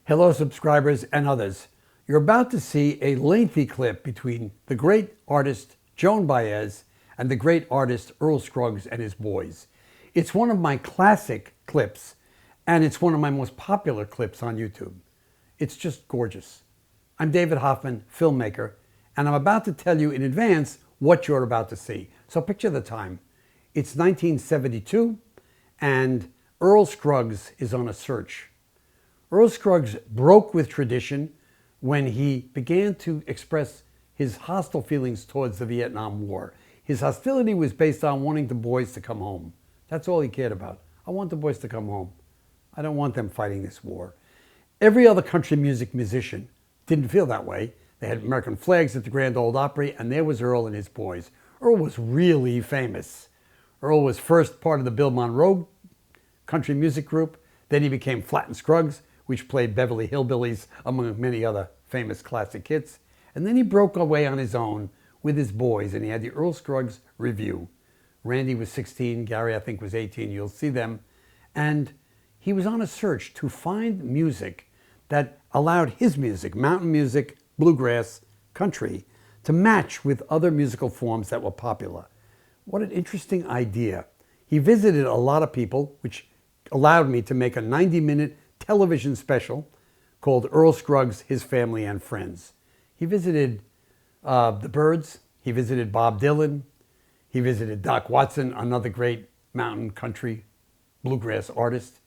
Hello, subscribers and others. You're about to see a lengthy clip between the great artist Joan Baez and the great artist Earl Scruggs and his boys. It's one of my classic clips, and it's one of my most popular clips on YouTube. It's just gorgeous. I'm David Hoffman, filmmaker, and I'm about to tell you in advance what you're about to see. So picture the time. It's 1972, and Earl Scruggs is on a search. Earl Scruggs broke with tradition when he began to express his hostile feelings towards the Vietnam War. His hostility was based on wanting the boys to come home. That's all he cared about. I want the boys to come home. I don't want them fighting this war. Every other country music musician didn't feel that way. They had American flags at the Grand Ole Opry, and there was Earl and his boys. Earl was really famous. Earl was first part of the Bill Monroe country music group. Then he became Flatt and Scruggs, which played Beverly Hillbillies, among many other famous classic hits. And then he broke away on his own with his boys, and he had the Earl Scruggs Review. Randy was 16, Gary I think was 18, you'll see them. And he was on a search to find music that allowed his music, mountain music, bluegrass, country, to match with other musical forms that were popular. What an interesting idea. He visited a lot of people, which allowed me to make a 90-minute television special called Earl Scruggs, His Family and Friends. He visited the Byrds, he visited Bob Dylan, he visited Doc Watson, another great mountain country bluegrass artist.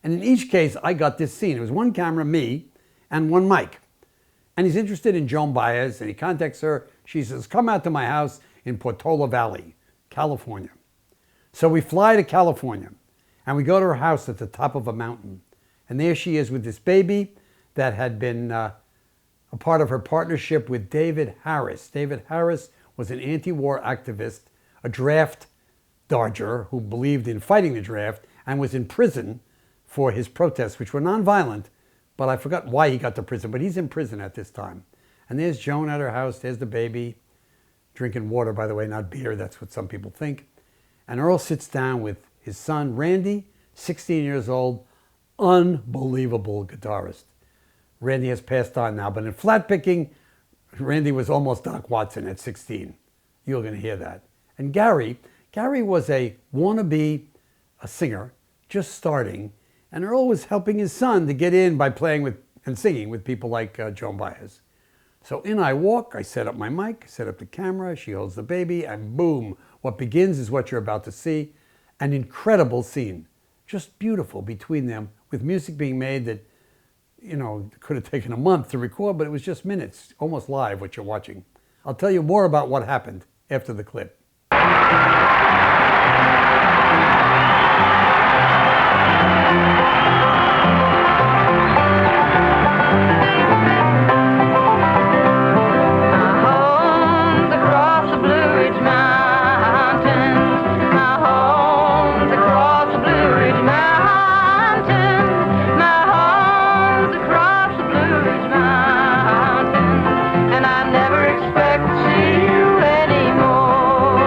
And in each case, I got this scene. It was one camera, me, and one mic. And he's interested in Joan Baez, and he contacts her. She says, come out to my house in Portola Valley, California. So we fly to California, and we go to her house at the top of a mountain. And there she is with this baby that had been a part of her partnership with David Harris. David Harris was an anti-war activist, a draft dodger who believed in fighting the draft and was in prison for his protests, which were nonviolent, but I forgot why he got to prison, but he's in prison at this time. And there's Joan at her house, there's the baby, drinking water, by the way, not beer, that's what some people think. And Earl sits down with his son, Randy, 16 years old, unbelievable guitarist. Randy has passed on now, but in flat picking, Randy was almost Doc Watson at 16. You're going to hear that. And Gary was a wannabe singer, just starting, and Earl was helping his son to get in by playing with and singing with people like Joan Baez. So in I walk, I set up my mic, I set up the camera, she holds the baby, and boom, what begins is what you're about to see, an incredible scene. Just beautiful between them, with music being made that, you know, could have taken a month to record, but it was just minutes, almost live what you're watching. I'll tell you more about what happened after the clip. And I never expect to see you anymore.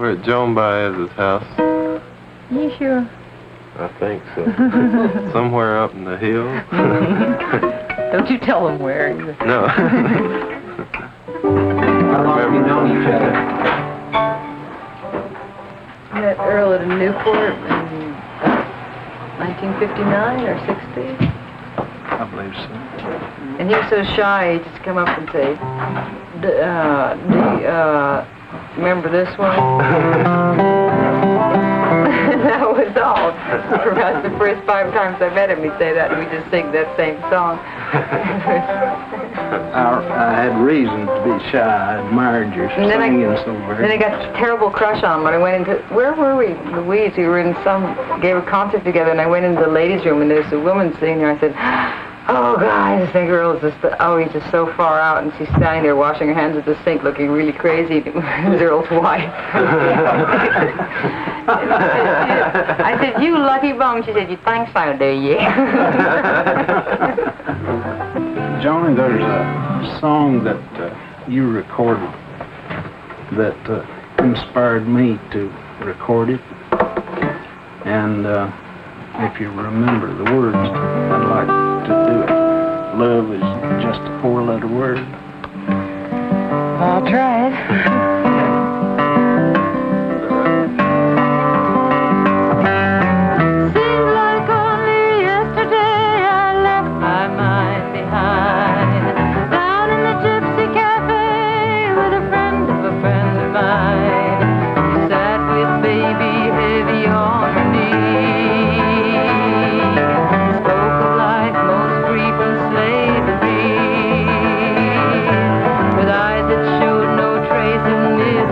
We're at Joan Baez's house. You sure? I think so. Somewhere up in the hills. Don't you tell them where either. No. How long have you known each other? Met Earl at a Newport in 1959 or 60. I believe so. And he was so shy, he'd just come up and say, remember this one? That was all. For about the first 5 times I met him, he'd say that, and we'd just sing that same song. I had reason to be shy. I admired your singing so very. Then I got a terrible crush on him. When I went into, where were we? Louise. We were in gave a concert together, and I went into the ladies' room, and there's a woman sitting there. I said, oh, God, this girl is just, he's just so far out. And she's standing there washing her hands at the sink looking really crazy. It was Earl's wife. I said, you lucky bum. She said, you think so, do you? Johnny, there's a song that you recorded that inspired me to record it. And if you remember the words, I'd like to do it. Love is just a 4-letter word. I'll try it. Seems like only yesterday I left my mind behind, down in the Gypsy Cafe with a friend of mine. She sat with baby heavy on her knee, spoke of life most free from slavery, with eyes that showed no trace of misery.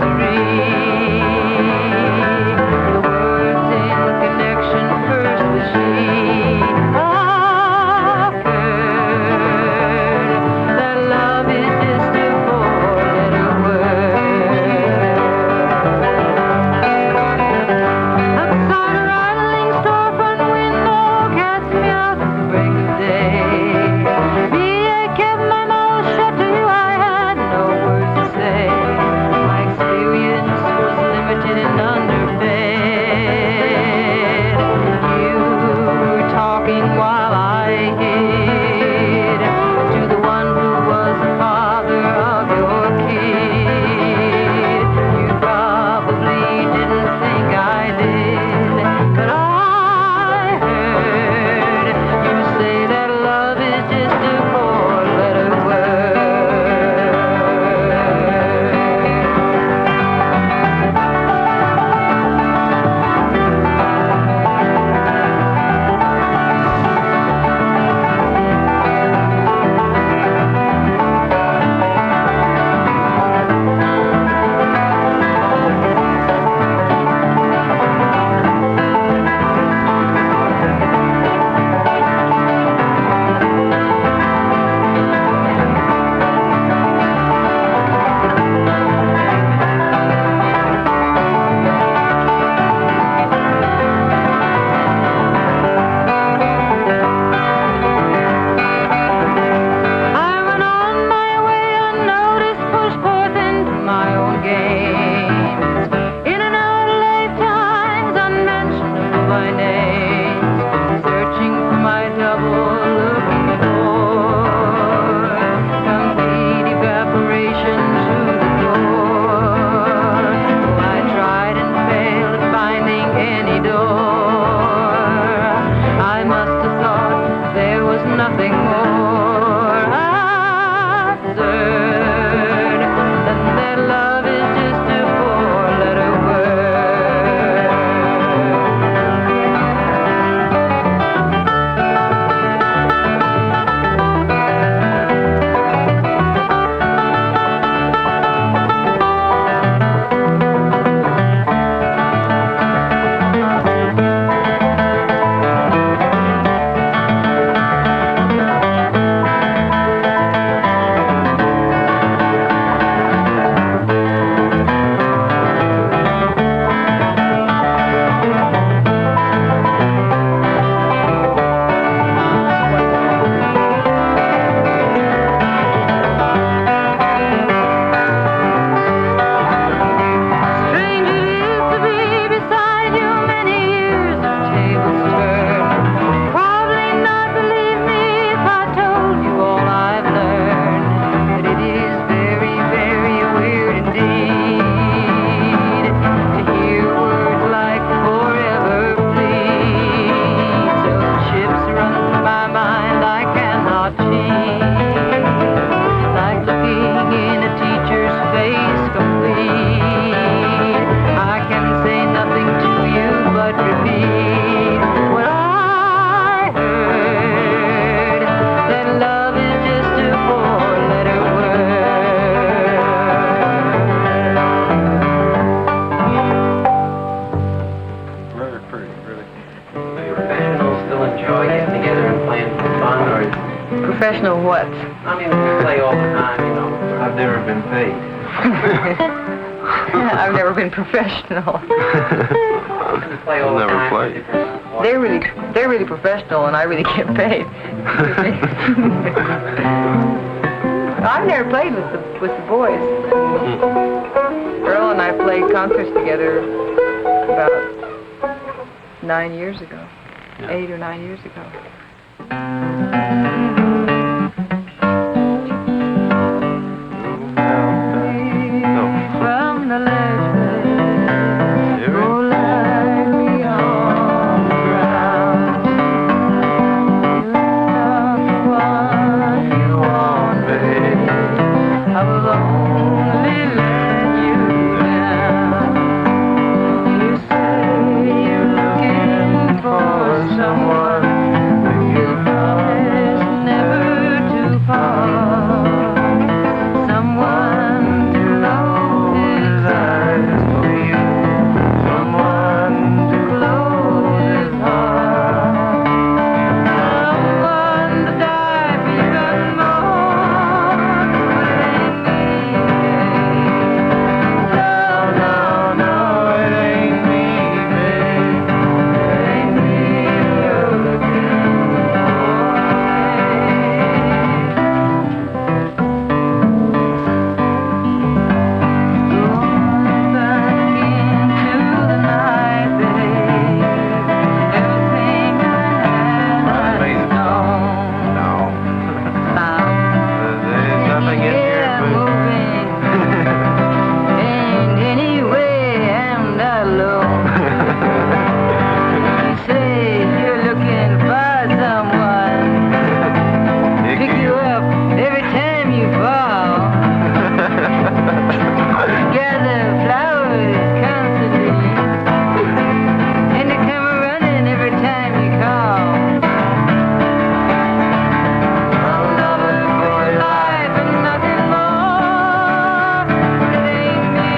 Professional what? I mean, we play all the time, you know. I've never been paid. I've never been professional. Play all never played. They're really professional, and I really get paid. I've never played with the boys. Earl and I played concerts together about 9 years ago, 8 or 9 years ago. From the ledge, go like me on the ground. You love what you want, baby. I will only let you down. You say you're looking for someone, but you promise never to part. Someone to know his eyes for you, someone to close his heart, someone to die for even more. It ain't me, babe. No, no, no, it ain't me, babe. It ain't me you're looking for. Going back into the night, babe. Everything I had was gone. There's nothing in here but... Moving. And anyway, I'm not alone. You say you're looking for someone. Pick you up every time you fall. Gather flowers constantly. And they come running every time you call. I'm loving for life and nothing more. But it ain't me,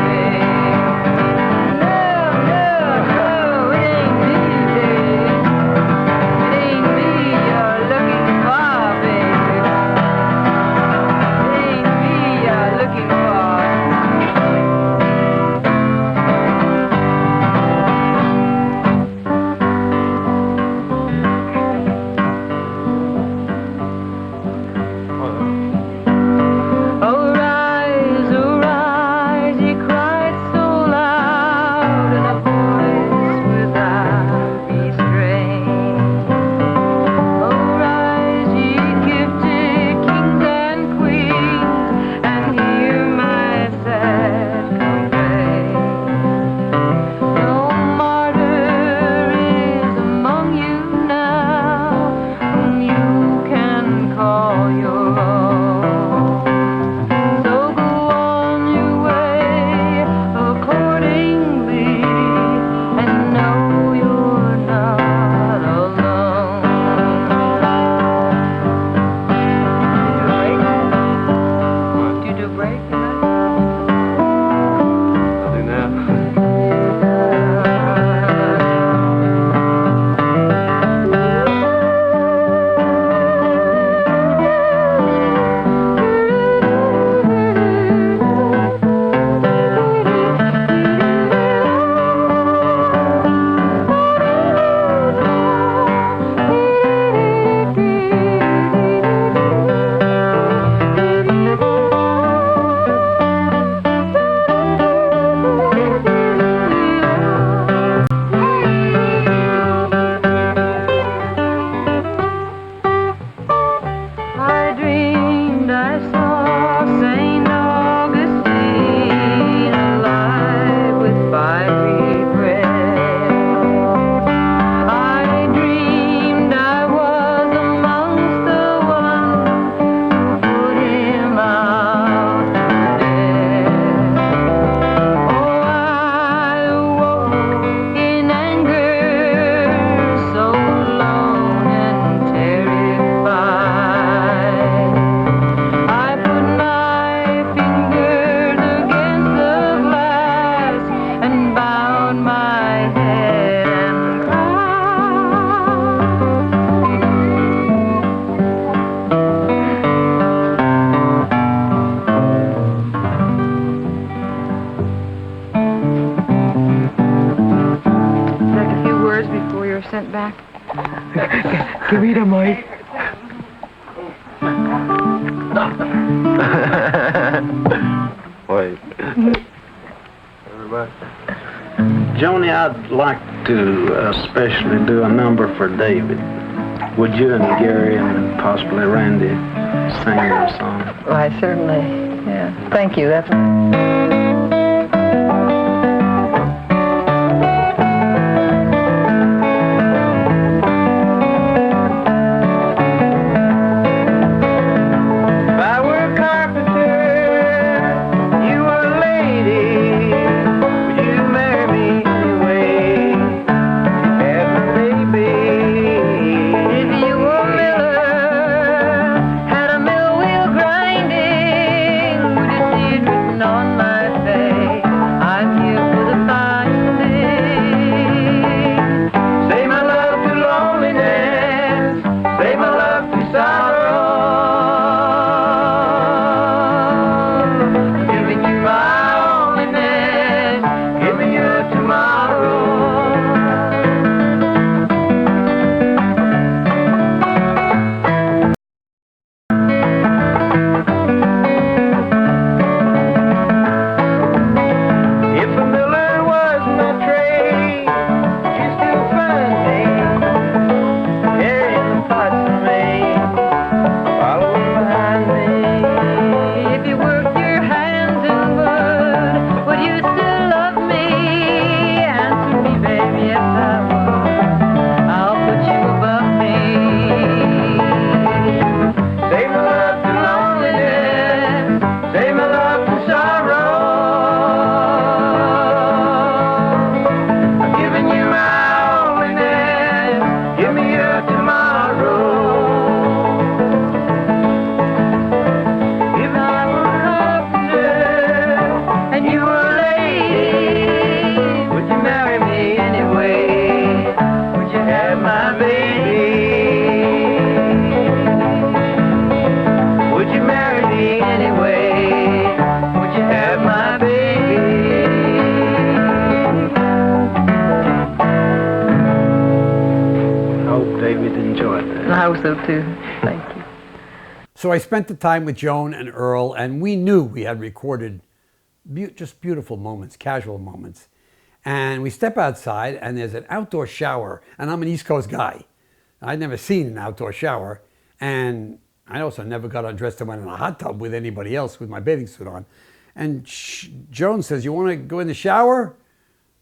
babe. No, no, no, it ain't me, babe. It ain't me you're looking for, baby. It ain't me you're looking for. Oh rise, he cried so loud in a voice without restraint. Oh rise, ye gifted kings and queens, and hear my sad complaint. No martyr is among you now, whom you can call your own. So go on your way accordingly, and know you're not alone. Do you do break? I'll do now. I dreamed I saw St. Augustine alive with fiery breath. I dreamed I was amongst the ones who put him out to death. Oh, I awoke in anger, so alone and terrified. I put my fingers against the glass and bowed my head and cried. sent back? Give me the mic. Wait. Everybody. Joni, I'd like to especially do a number for David. Would you and Gary and possibly Randy sing a song? Why, certainly. Yeah. Thank you. That's. I hope so too. Thank you. So I spent the time with Joan and Earl, and we knew we had recorded just beautiful moments, casual moments. And we step outside, and there's an outdoor shower, and I'm an East Coast guy. I'd never seen an outdoor shower, and I also never got undressed and went in a hot tub with anybody else with my bathing suit on. And Joan says, "You want to go in the shower?"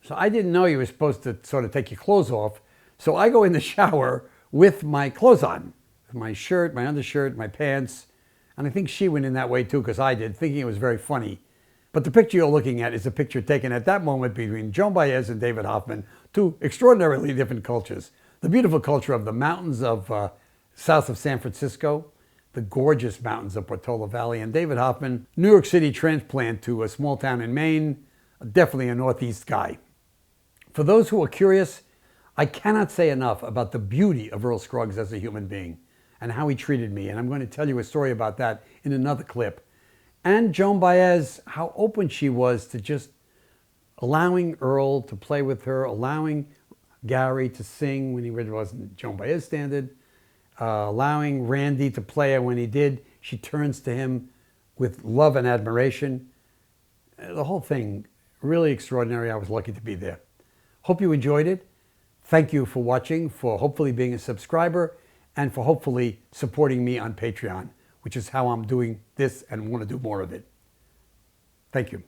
So I didn't know you were supposed to sort of take your clothes off. So I go in the shower with my clothes on, my shirt, my undershirt, my pants. And I think she went in that way too, because I did, thinking it was very funny. But the picture you're looking at is a picture taken at that moment between Joan Baez and David Hoffman, two extraordinarily different cultures. The beautiful culture of the mountains of south of San Francisco, the gorgeous mountains of Portola Valley, and David Hoffman, New York City transplant to a small town in Maine, definitely a Northeast guy. For those who are curious, I cannot say enough about the beauty of Earl Scruggs as a human being and how he treated me. And I'm going to tell you a story about that in another clip. And Joan Baez, how open she was to just allowing Earl to play with her, allowing Gary to sing when he wasn't Joan Baez standard, allowing Randy to play, and when he did, she turns to him with love and admiration. The whole thing, really extraordinary. I was lucky to be there. Hope you enjoyed it. Thank you for watching, for hopefully being a subscriber, and for hopefully supporting me on Patreon, which is how I'm doing this and want to do more of it. Thank you.